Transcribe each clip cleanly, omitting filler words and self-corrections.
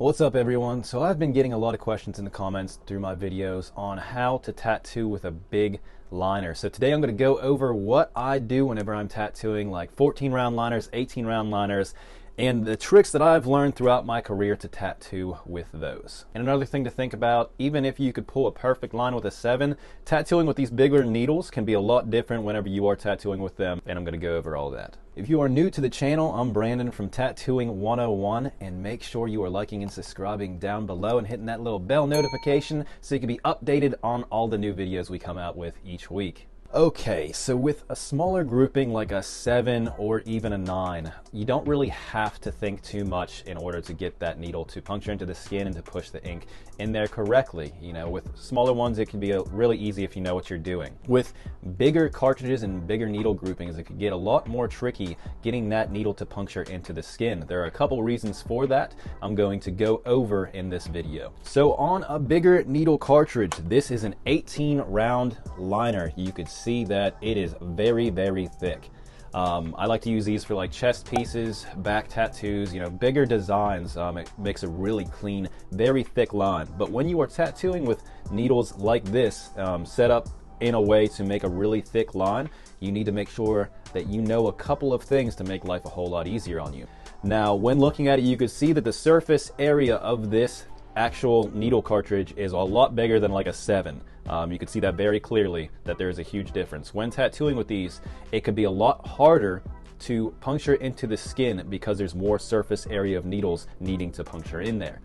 What's up everyone? So I've been getting a lot of questions in the comments through my videos on how to tattoo with a big liner. So today I'm going to go over what I do whenever I'm tattooing like 14 round liners, 18 round liners, and the tricks that I've learned throughout my career to tattoo with those. And another thing to think about, even if you could pull a perfect line with a 7, tattooing with these bigger needles can be a lot different whenever you are tattooing with them, and I'm going to go over all that. If you are new to the channel, I'm Brandon from Tattooing 101, and make sure you are liking and subscribing down below and hitting that little bell notification so you can be updated on all the new videos we come out with each week. Okay, so with a smaller grouping like a 7 or even a 9, you don't really have to think too much in order to get that needle to puncture into the skin and to push the ink in there correctly. You know, with smaller ones, it can be really easy if you know what you're doing. With bigger cartridges and bigger needle groupings, it could get a lot more tricky getting that needle to puncture into the skin. There are a couple reasons for that I'm going to go over in this video. So on a bigger needle cartridge, this is an 18 round liner. You could see that it is very, very thick. I like to use these for like chest pieces, back tattoos, you know, bigger designs. It makes a really clean, very thick line. But when you are tattooing with needles like this, set up in a way to make a really thick line, you need to make sure that you know a couple of things to make life a whole lot easier on you. Now, when looking at it, you can see that the surface area of this actual needle cartridge is a lot bigger than like a 7. You can see that very clearly, that there is a huge difference. When tattooing with these, it could be a lot harder to puncture into the skin because there's more surface area of needles needing to puncture in there.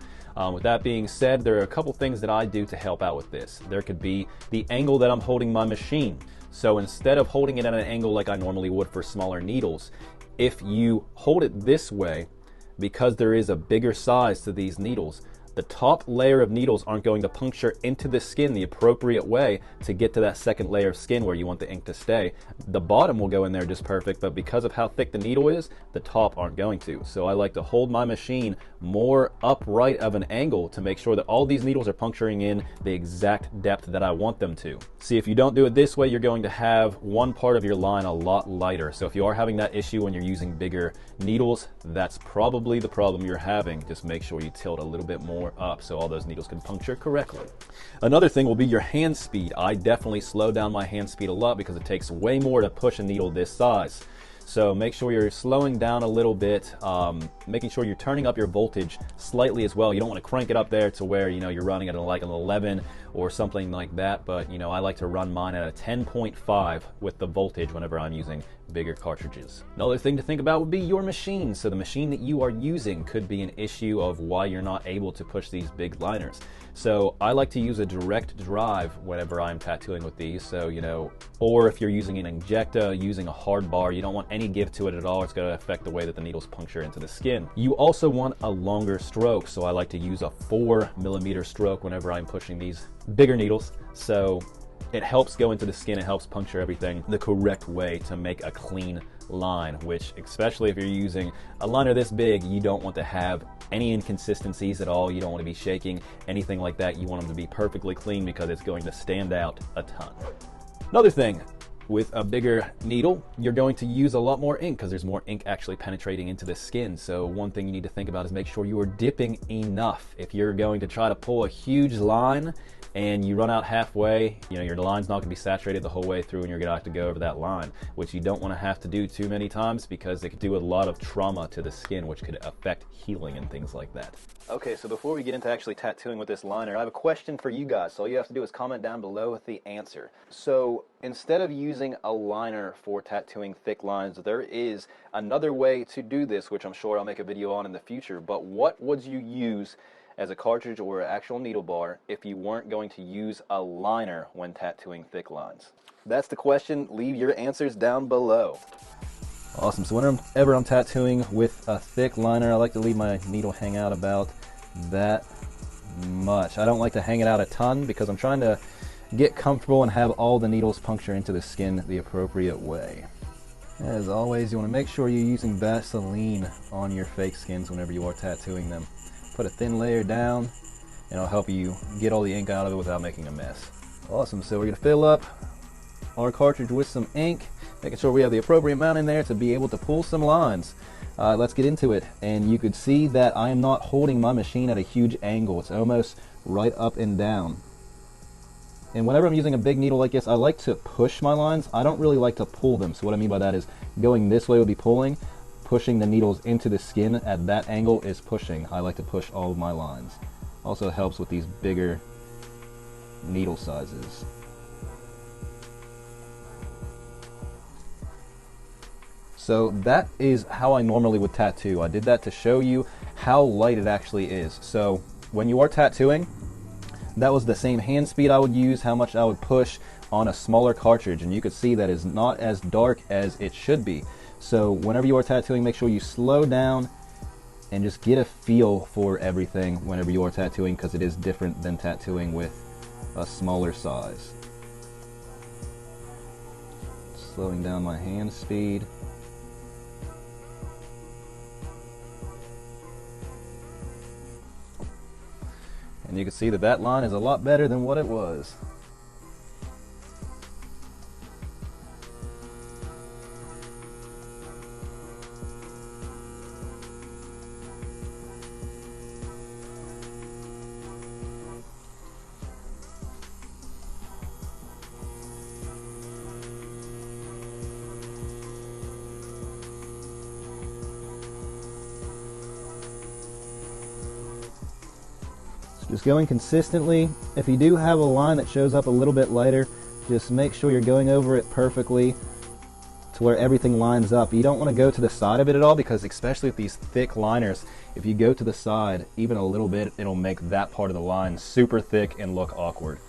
With that being said, there are a couple things that I do to help out with this. There could be the angle that I'm holding my machine. So instead of holding it at an angle like I normally would for smaller needles, if you hold it this way, because there is a bigger size to these needles, the top layer of needles aren't going to puncture into the skin the appropriate way to get to that second layer of skin where you want the ink to stay. The bottom will go in there just perfect, but because of how thick the needle is, the top aren't going to. So I like to hold my machine more upright of an angle to make sure that all these needles are puncturing in the exact depth that I want them to. See, if you don't do it this way, you're going to have one part of your line a lot lighter. So if you are having that issue when you're using bigger needles, that's probably the problem you're having. Just make sure you tilt a little bit more up so all those needles can puncture correctly. Another thing will be your hand speed. I definitely slow down my hand speed a lot because it takes way more to push a needle this size. So make sure you're slowing down a little bit, making sure you're turning up your voltage slightly as well. You don't want to crank it up there to where, you know, you're running at like an 11 or something like that. But, you know, I like to run mine at a 10.5 with the voltage whenever I'm using bigger cartridges. Another thing to think about would be your machine. So the machine that you are using could be an issue of why you're not able to push these big liners. So I like to use a direct drive whenever I'm tattooing with these. So, you know, or if you're using an Injecta, using a hard bar, you don't want any give to it at all. It's going to affect the way that the needles puncture into the skin. You also want a longer stroke. So I like to use a 4mm stroke whenever I'm pushing these bigger needles. So it helps go into the skin, it helps puncture everything the correct way to make a clean line, which, especially if you're using a liner this big, you don't want to have any inconsistencies at all. You don't want to be shaking, anything like that. You want them to be perfectly clean because it's going to stand out a ton. Another thing, with a bigger needle, you're going to use a lot more ink because there's more ink actually penetrating into the skin. So one thing you need to think about is make sure you are dipping enough. If you're going to try to pull a huge line and you run out halfway, you know, your line's not going to be saturated the whole way through and you're going to have to go over that line, which you don't want to have to do too many times because it could do a lot of trauma to the skin, which could affect healing and things like that. Okay, so before we get into actually tattooing with this liner, I have a question for you guys. So all you have to do is comment down below with the answer. So instead of using a liner for tattooing thick lines, there is another way to do this, which I'm sure I'll make a video on in the future. But what would you use as a cartridge or an actual needle bar if you weren't going to use a liner when tattooing thick lines? That's the question. Leave your answers down below. Awesome. So whenever I'm tattooing with a thick liner, I like to leave my needle hang out about that much. I don't like to hang it out a ton because I'm trying to get comfortable and have all the needles puncture into the skin the appropriate way. As always, you want to make sure you're using Vaseline on your fake skins whenever you are tattooing them. Put a thin layer down and it'll help you get all the ink out of it without making a mess. Awesome, so we're going to fill up our cartridge with some ink, making sure we have the appropriate amount in there to be able to pull some lines. let's get into it. And you could see that I am not holding my machine at a huge angle. It's almost right up and down. And whenever I'm using a big needle like this, I like to push my lines. I don't really like to pull them. So what I mean by that is going this way would be pulling, pushing the needles into the skin at that angle is pushing. I like to push all of my lines. Also helps with these bigger needle sizes. So that is how I normally would tattoo. I did that to show you how light it actually is. So when you are tattooing, that was the same hand speed I would use, how much I would push on a smaller cartridge, and you could see that is not as dark as it should be. So whenever you are tattooing, make sure you slow down and just get a feel for everything whenever you are tattooing, because it is different than tattooing with a smaller size. Slowing down my hand speed. And you can see that that line is a lot better than what it was. Just going consistently. If you do have a line that shows up a little bit lighter, just make sure you're going over it perfectly to where everything lines up. You don't want to go to the side of it at all, because especially with these thick liners, if you go to the side even a little bit, it'll make that part of the line super thick and look awkward.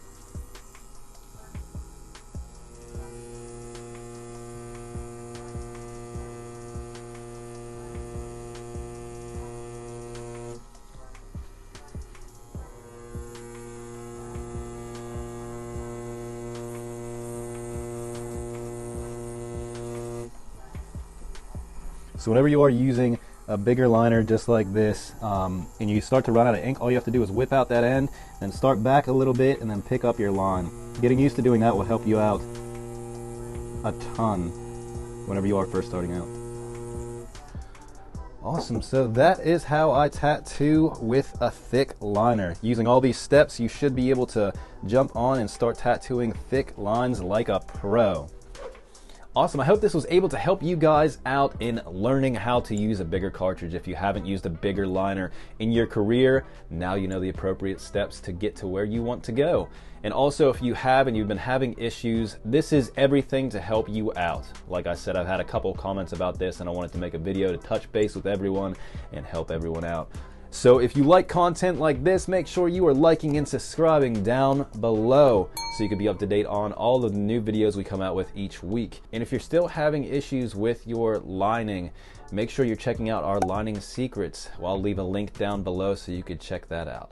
So whenever you are using a bigger liner just like this, and you start to run out of ink, all you have to do is whip out that end and start back a little bit and then pick up your line. Getting used to doing that will help you out a ton whenever you are first starting out. Awesome, so that is how I tattoo with a thick liner. Using all these steps, you should be able to jump on and start tattooing thick lines like a pro. Awesome, I hope this was able to help you guys out in learning how to use a bigger cartridge. If you haven't used a bigger liner in your career, now you know the appropriate steps to get to where you want to go. And also, if you have and you've been having issues, this is everything to help you out. Like I said, I've had a couple comments about this and I wanted to make a video to touch base with everyone and help everyone out. So if you like content like this, make sure you are liking and subscribing down below so you can be up to date on all of the new videos we come out with each week. And if you're still having issues with your lining, make sure you're checking out our lining secrets. I'll leave a link down below so you can check that out.